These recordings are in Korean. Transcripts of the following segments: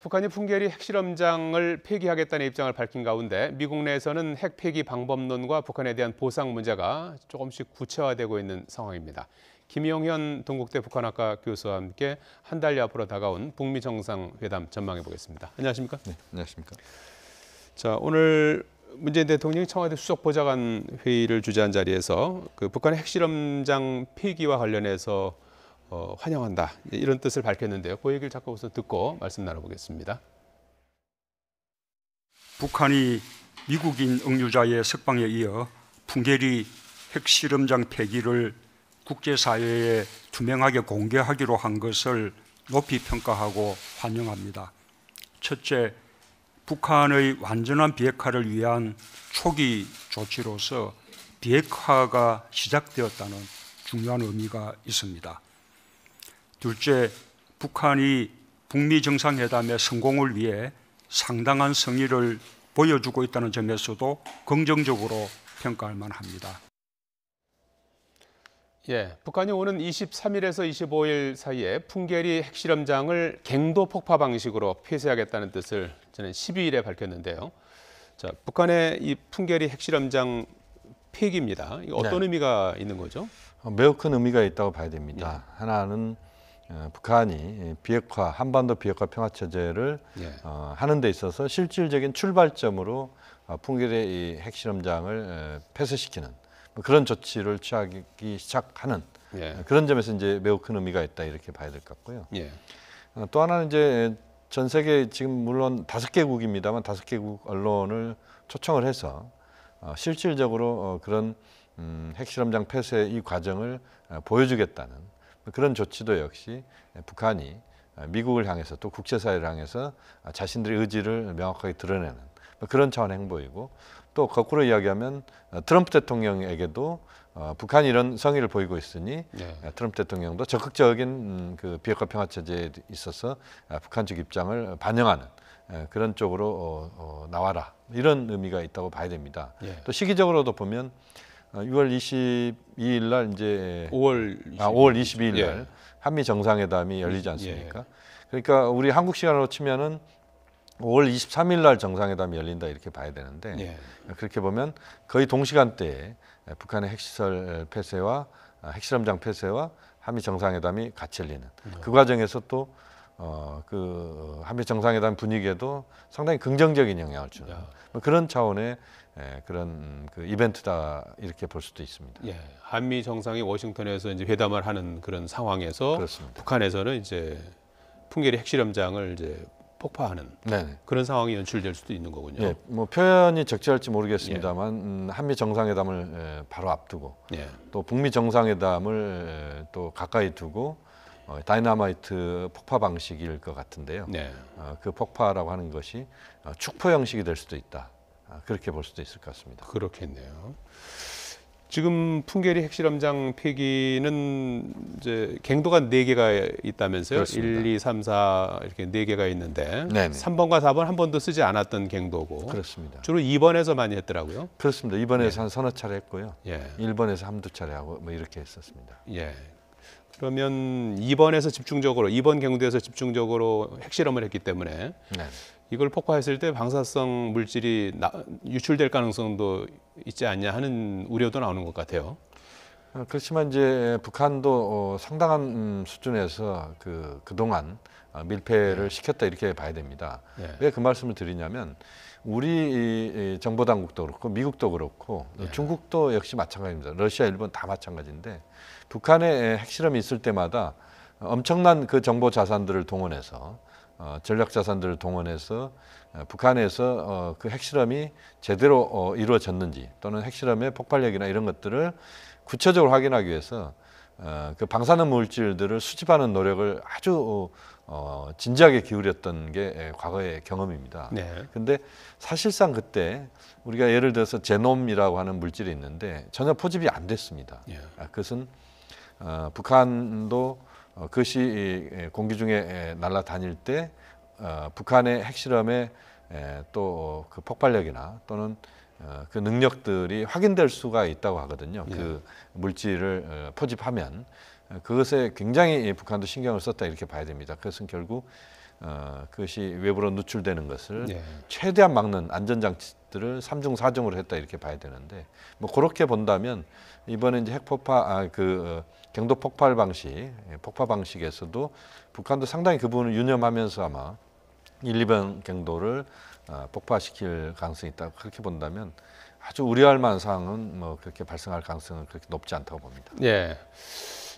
북한이 풍계리 핵실험장을 폐기하겠다는 입장을 밝힌 가운데 미국 내에서는 핵 폐기 방법론과 북한에 대한 보상 문제가 조금씩 구체화되고 있는 상황입니다. 김용현 동국대 북한학과 교수와 함께 한 달여 앞으로 다가온 북미 정상회담 전망해 보겠습니다. 안녕하십니까? 네, 안녕하십니까? 자, 오늘 문재인 대통령이 청와대 수석보좌관 회의를 주재한 자리에서 북한의 핵실험장 폐기와 관련해서 환영한다 이런 뜻을 밝혔는데요. 그 얘기를 잠깐 우선 듣고 말씀 나눠보겠습니다. 북한이 미국인 응유자의 석방에 이어 풍계리 핵실험장 폐기를 국제사회에 투명하게 공개하기로 한 것을 높이 평가하고 환영합니다. 첫째, 북한의 완전한 비핵화를 위한 초기 조치로서 비핵화가 시작되었다는 중요한 의미가 있습니다. 둘째, 북한이 북미 정상회담의 성공을 위해 상당한 성의를 보여주고 있다는 점에서도 긍정적으로 평가할 만합니다. 북한이 오는 23일에서 25일 사이에 풍계리 핵실험장을 갱도 폭파 방식으로 폐쇄하겠다는 뜻을 지난 12일에 밝혔는데요. 자, 북한의 이 풍계리 핵실험장 폐기입니다. 이거 어떤 의미가 있는 거죠? 매우 큰 의미가 있다고 봐야 됩니다. 하나는 북한이 비핵화, 한반도 비핵화 평화체제를 하는 데 있어서 실질적인 출발점으로 풍계리 이 핵실험장을 폐쇄시키는 그런 조치를 취하기 시작하는 그런 점에서 이제 매우 큰 의미가 있다 이렇게 봐야 될 것 같고요. 또 하나는 이제 전 세계 지금 물론 5개국입니다만 5개국 언론을 초청을 해서 실질적으로 그런 핵실험장 폐쇄 이 과정을 보여주겠다는 그런 조치도 역시 북한이 미국을 향해서 또 국제사회를 향해서 자신들의 의지를 명확하게 드러내는 그런 차원의 행보이고 또 거꾸로 이야기하면 트럼프 대통령에게도 북한이 이런 성의를 보이고 있으니 트럼프 대통령도 적극적인 그 비핵화 평화 체제에 있어서 북한 측 입장을 반영하는 그런 쪽으로 나와라 이런 의미가 있다고 봐야 됩니다. 또 시기적으로도 보면 6월 22일 날 이제 5월 22일 날 한미 정상회담이 열리지 않습니까? 그러니까 우리 한국 시간으로 치면은 5월 23일 날 정상회담이 열린다 이렇게 봐야 되는데 그렇게 보면 거의 동시간대에 북한의 핵시설 폐쇄와 핵실험장 폐쇄와 한미 정상회담이 같이 열리는 그 과정에서 또 그 한미 정상회담 분위기에도 상당히 긍정적인 영향을 주는 그런 차원의 그런 그 이벤트다 이렇게 볼 수도 있습니다. 한미 정상이 워싱턴에서 이제 회담을 하는 그런 상황에서 그렇습니다. 북한에서는 이제 풍계리 핵실험장을 이제 폭파하는 그런 상황이 연출될 수도 있는 거군요. 뭐 표현이 적절할지 모르겠습니다만 한미 정상회담을 바로 앞두고 또 북미 정상회담을 또 가까이 두고 다이너마이트 폭파 방식일 것 같은데요. 그 폭파라고 하는 것이 축포 형식이 될 수도 있다. 그렇게 볼 수도 있을 것 같습니다. 그렇겠네요. 지금 풍계리 핵실험장 폐기는 이제 갱도가 4개가 있다면서요? 그렇습니다. 1, 2, 3, 4 이렇게 4개가 있는데 3번과 4번 한 번도 쓰지 않았던 갱도고 그렇습니다. 주로 2번에서 많이 했더라고요. 그렇습니다. 2번에서 한 서너 차례 했고요. 1번에서 한두 차례 하고 뭐 이렇게 했었습니다. 그러면 2번에서 집중적으로 2번 갱도에서 집중적으로 핵실험을 했기 때문에 이걸 폭파했을 때 방사성 물질이 유출될 가능성도 있지 않냐 하는 우려도 나오는 것 같아요. 그렇지만 이제 북한도 상당한 수준에서 그동안 밀폐를 시켰다 이렇게 봐야 됩니다. 왜 그 말씀을 드리냐면 우리 정보 당국도 그렇고 미국도 그렇고 중국도 역시 마찬가지입니다. 러시아, 일본 다 마찬가지인데 북한의 핵실험이 있을 때마다 엄청난 그 정보 자산들을 동원해서 전략 자산들을 동원해서 북한에서 그 핵실험이 제대로 이루어졌는지 또는 핵실험의 폭발력이나 이런 것들을 구체적으로 확인하기 위해서 그 방사능 물질들을 수집하는 노력을 아주 진지하게 기울였던 게 과거의 경험입니다. 근데 사실상 그때 우리가 예를 들어서 제놈이라고 하는 물질이 있는데 전혀 포집이 안 됐습니다. 그것은 북한도 그것이 공기 중에 날아다닐 때 북한의 핵실험의 또 그 폭발력이나 또는 그 능력들이 확인될 수가 있다고 하거든요. 그 물질을 포집하면 그것에 굉장히 북한도 신경을 썼다 이렇게 봐야 됩니다. 그것은 결국 그것이 외부로 누출되는 것을 예. 최대한 막는 안전장치들을 3중 4중으로 했다 이렇게 봐야 되는데 뭐 그렇게 본다면 이번에 이제 핵폭파 경도 폭발 방식, 폭파 방식에서도 북한도 상당히 그 부분을 유념하면서 아마 1, 2번 경도를 폭파시킬 가능성이 있다 그렇게 본다면 아주 우려할 만한 상황은 뭐 그렇게 발생할 가능성은 그렇게 높지 않다고 봅니다. 예.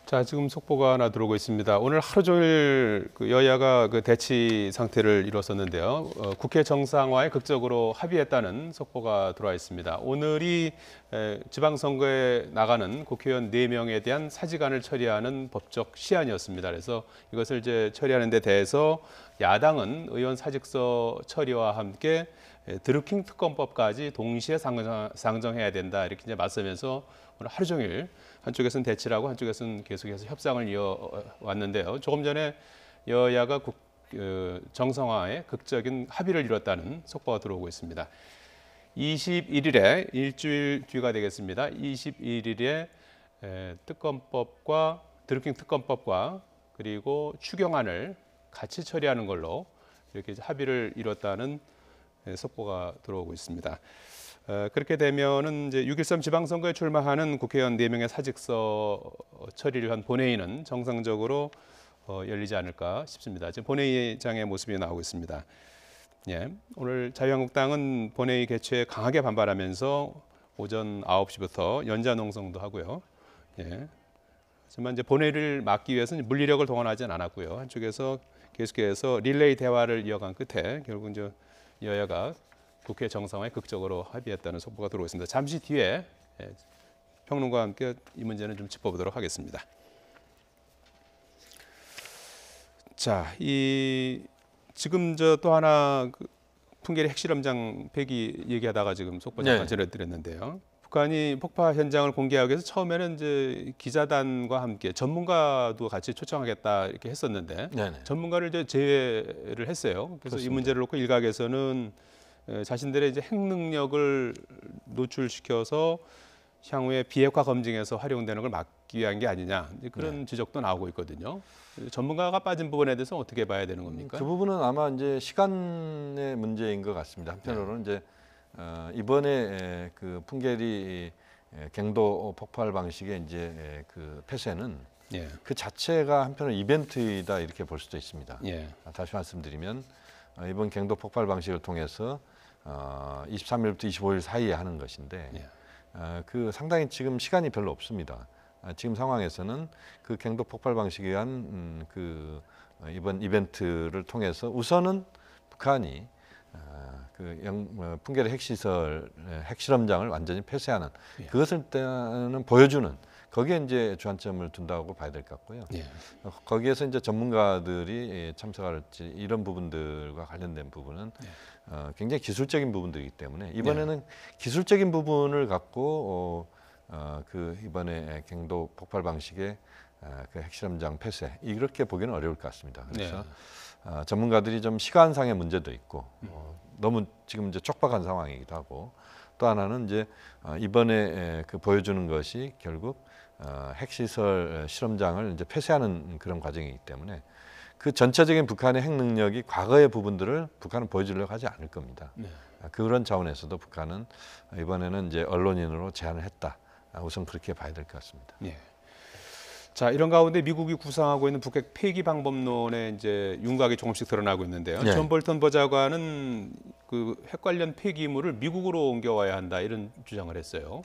자, 지금 속보가 하나 들어오고 있습니다. 오늘 하루 종일 그 여야가 그 대치 상태를 이뤘었는데요. 국회 정상화에 극적으로 합의했다는 속보가 들어와 있습니다. 오늘이 지방선거에 나가는 국회의원 4명에 대한 사직안을 처리하는 법적 시한이었습니다. 그래서 이것을 이제 처리하는 데 대해서 야당은 의원 사직서 처리와 함께 드루킹 특검법까지 동시에 상정해야 된다 이렇게 이제 맞서면서 오늘 하루 종일 한쪽에서는 대치를 하고 한쪽에서는 계속해서 협상을 이어왔는데요. 조금 전에 여야가 정상화에 극적인 합의를 이뤘다는 속보가 들어오고 있습니다. 21일에 일주일 뒤가 되겠습니다. 21일에 특검법과 드루킹 특검법과 그리고 추경안을 같이 처리하는 걸로 이렇게 합의를 이뤘다는 속보가 들어오고 있습니다. 그렇게 되면은 이제 6.13 지방선거에 출마하는 국회의원 4명의 사직서 처리를 한 본회의는 정상적으로 열리지 않을까 싶습니다. 지금 본회의장의 모습이 나오고 있습니다. 예, 오늘 자유한국당은 본회의 개최에 강하게 반발하면서 오전 9시부터 연좌 농성도 하고요. 예, 하지만 이제 본회의를 막기 위해서는 물리력을 동원하지는 않았고요. 한쪽에서 계속해서 릴레이 대화를 이어간 끝에 결국 이제 여야가 국회 정상화에 극적으로 합의했다는 속보가 들어오고 있습니다. 잠시 뒤에 평론가와 함께 이 문제는 좀 짚어보도록 하겠습니다. 자, 지금 또 하나 풍계리 핵실험장 폐기 얘기하다가 지금 속보 잠깐 전해드렸는데요. 북한이 폭파 현장을 공개하기 위해서 처음에는 이제 기자단과 함께 전문가도 같이 초청하겠다 이렇게 했었는데 전문가를 이제 제외를 했어요. 그래서 그렇습니다. 이 문제를 놓고 일각에서는 자신들의 이제 핵 능력을 노출시켜서 향후에 비핵화 검증에서 활용되는 걸 막기 위한 게 아니냐 그런 지적도 나오고 있거든요. 전문가가 빠진 부분에 대해서 어떻게 봐야 되는 겁니까? 그 부분은 아마 이제 시간의 문제인 것 같습니다. 한편으로는 이제 이번에 그 풍계리 경도 폭발 방식의 이제 그 폐쇄는 그 자체가 한편으로 이벤트이다 이렇게 볼 수도 있습니다. 다시 말씀드리면 이번 경도 폭발 방식을 통해서 23일부터 25일 사이에 하는 것인데 그 상당히 지금 시간이 별로 없습니다. 지금 상황에서는 그 경도 폭발 방식에 의한 이번 이벤트를 통해서 우선은 북한이 풍계리 핵실험장을 완전히 폐쇄하는 그것을 때는 보여주는 거기에 이제 주안점을 둔다고 봐야 될 것 같고요. 거기에서 이제 전문가들이 참석할지 이런 부분들과 관련된 부분은 굉장히 기술적인 부분들이기 때문에 이번에는 기술적인 부분을 갖고 이번에 경도 폭발 방식의 그 핵실험장 폐쇄 이렇게 보기는 어려울 것 같습니다. 그래서 전문가들이 좀 시간상의 문제도 있고 너무 지금 이제 촉박한 상황이기도 하고 또 하나는 이제 이번에 보여주는 것이 결국 핵시설 실험장을 이제 폐쇄하는 그런 과정이기 때문에 그 전체적인 북한의 핵 능력이 과거의 부분들을 북한은 보여주려고 하지 않을 겁니다. 그런 차원에서도 북한은 이번에는 이제 언론인으로 제안을 했다. 우선 그렇게 봐야 될 것 같습니다. 자, 이런 가운데 미국이 구상하고 있는 북핵 폐기 방법론에 이제 윤곽이 조금씩 드러나고 있는데요. 존 볼턴 보좌관은 그 핵 관련 폐기물을 미국으로 옮겨와야 한다 이런 주장을 했어요.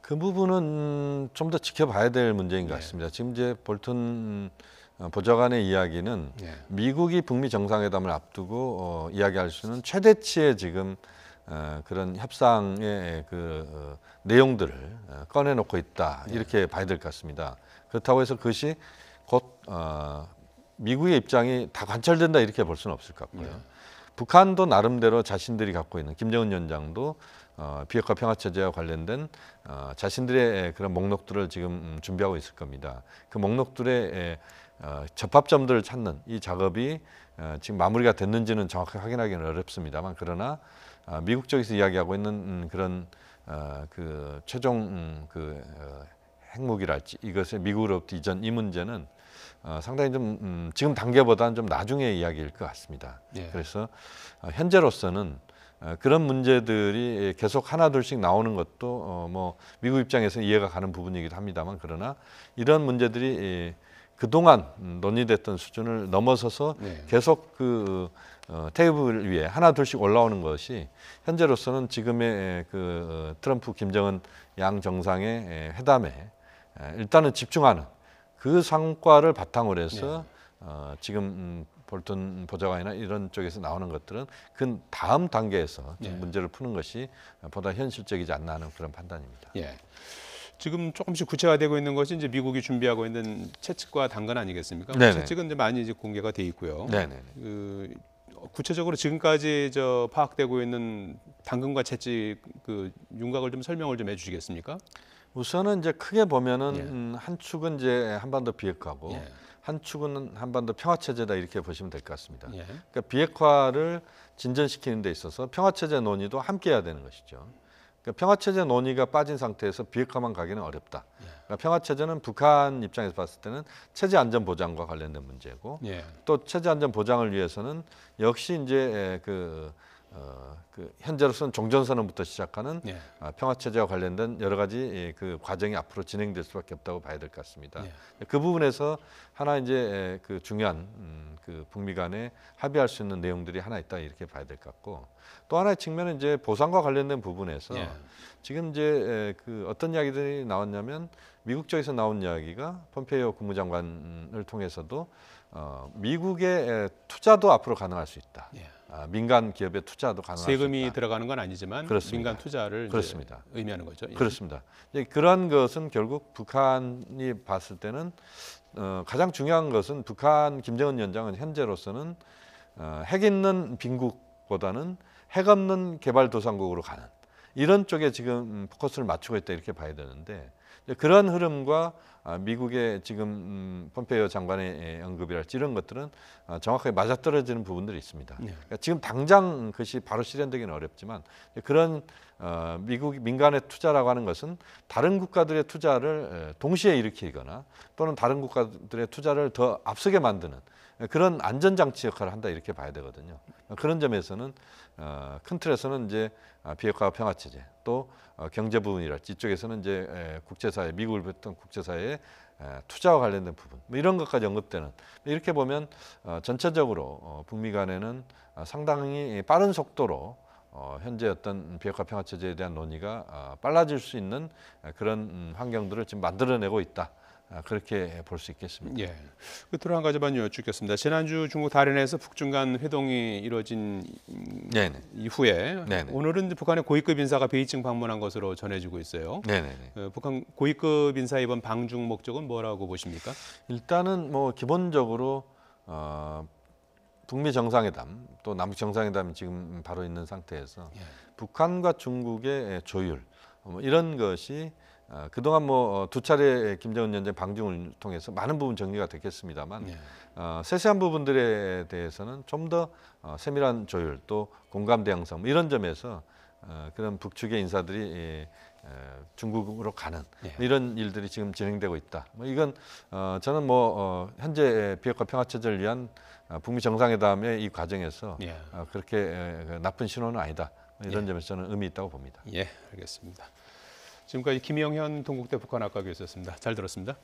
그 부분은 좀 더 지켜봐야 될 문제인 것 같습니다. 지금 이제 볼턴 보좌관의 이야기는 미국이 북미 정상회담을 앞두고 이야기할 수 있는 최대치의 지금 그런 협상의 내용들을 꺼내놓고 있다 이렇게 봐야 될 것 같습니다. 그렇다고 해서 그것이 곧 미국의 입장이 다 관철된다 이렇게 볼 수는 없을 것 같고요. 북한도 나름대로 자신들이 갖고 있는 김정은 위원장도 비핵화 평화체제와 관련된 자신들의 그런 목록들을 지금 준비하고 있을 겁니다. 그 목록들의 접합점들을 찾는 이 작업이 지금 마무리가 됐는지는 정확하게 확인하기는 어렵습니다만 그러나 미국 쪽에서 이야기하고 있는 그런 그 최종 핵무기랄지 이것의 미국으로부터 이전 이 문제는 상당히 좀 지금 단계보다는 좀 나중의 이야기일 것 같습니다. 예. 그래서 현재로서는 그런 문제들이 계속 하나둘씩 나오는 것도 뭐 미국 입장에서 이해가 가는 부분이기도 합니다만, 그러나 이런 문제들이 그동안 논의됐던 수준을 넘어서서 네. 계속 그 테이블 위에 하나둘씩 올라오는 것이 현재로서는 지금의 그 트럼프 김정은 양 정상의 회담에 일단은 집중하는 그 성과를 바탕으로 해서 지금 볼턴 보좌관이나 이런 쪽에서 나오는 것들은 그 다음 단계에서 좀 문제를 푸는 것이 보다 현실적이지 않나 하는 그런 판단입니다. 예. 지금 조금씩 구체화되고 있는 것이 이제 미국이 준비하고 있는 채찍과 당근 아니겠습니까? 네네. 채찍은 이제 많이 이제 공개가 돼 있고요. 네네. 구체적으로 지금까지 파악되고 있는 당근과 채찍 그 윤곽을 좀 설명을 좀 해주시겠습니까? 우선은 이제 크게 보면은 한 축은 이제 한반도 비핵화고 예. 한 축은 한반도 평화 체제다 이렇게 보시면 될 것 같습니다. 예. 그러니까 비핵화를 진전시키는 데 있어서 평화 체제 논의도 함께 해야 되는 것이죠. 그러니까 평화 체제 논의가 빠진 상태에서 비핵화만 가기는 어렵다. 그러니까 평화 체제는 북한 입장에서 봤을 때는 체제 안전 보장과 관련된 문제고, 예. 또 체제 안전 보장을 위해서는 역시 이제 그 현재로서는 종전선언부터 시작하는 예. 평화 체제와 관련된 여러 가지 그 과정이 앞으로 진행될 수밖에 없다고 봐야 될 것 같습니다. 예. 그 부분에서 하나 이제 그 중요한 그 북미 간에 합의할 수 있는 내용들이 하나 있다 이렇게 봐야 될 것 같고, 또 하나의 측면은 이제 보상과 관련된 부분에서 예. 지금 이제 그 어떤 이야기들이 나왔냐면, 미국 쪽에서 나온 이야기가 폼페이오 국무장관을 통해서도 미국의 투자도 앞으로 가능할 수 있다. 예. 민간 기업의 투자도 가능할 수 있다. 세금이 들어가는 건 아니지만 그렇습니다. 민간 투자를 그렇습니다. 이제 의미하는 거죠. 예. 그렇습니다. 그런 것은 결국 북한이 봤을 때는 가장 중요한 것은 북한 김정은 위원장은 현재로서는 핵 있는 빈국보다는 핵 없는 개발도상국으로 가는 이런 쪽에 지금 포커스를 맞추고 있다 이렇게 봐야 되는데, 그런 흐름과 미국의 지금 폼페이오 장관의 언급이랄지 이런 것들은 정확하게 맞아떨어지는 부분들이 있습니다. 그러니까 지금 당장 그것이 바로 실현되기는 어렵지만, 그런 미국 민간의 투자라고 하는 것은 다른 국가들의 투자를 동시에 일으키거나 또는 다른 국가들의 투자를 더 앞서게 만드는 그런 안전장치 역할을 한다 이렇게 봐야 되거든요. 그런 점에서는 큰 틀에서는 이제 비핵화 평화 체제, 또 경제 부분이랄지 이쪽에서는 이제 국제사회, 미국을 비롯한 국제사회의 투자와 관련된 부분, 뭐 이런 것까지 언급되는, 이렇게 보면 전체적으로 북미 간에는 상당히 빠른 속도로 현재 어떤 비핵화 평화 체제에 대한 논의가 빨라질 수 있는 그런 환경들을 지금 만들어내고 있다. 그렇게 볼 수 있겠습니다. 예. 끝으로 한 가지만 여쭙겠습니다. 지난주 중국 다롄에서 북중 간 회동이 이루어진 네네. 이후에 네네. 오늘은 북한의 고위급 인사가 베이징 방문한 것으로 전해지고 있어요. 네네네. 북한 고위급 인사 이번 방중 목적은 뭐라고 보십니까? 일단은 뭐 기본적으로 북미 정상회담 또 남북 정상회담이 지금 바로 있는 상태에서 북한과 중국의 조율 이런 것이 그동안 뭐 두 차례 김정은 위원장 방중을 통해서 많은 부분 정리가 됐겠습니다만 세세한 부분들에 대해서는 좀 더 세밀한 조율 또 공감대 형성 뭐 이런 점에서 그런 북측의 인사들이 중국으로 가는 이런 일들이 지금 진행되고 있다. 뭐 이건 저는 뭐 현재 비핵화 평화 체제를 위한 북미 정상회담의 이 과정에서 그렇게 나쁜 신호는 아니다. 이런 점에서 저는 의미 있다고 봅니다. 예, 알겠습니다. 지금까지 김영현 동국대 북한학과 교수였습니다. 잘 들었습니다.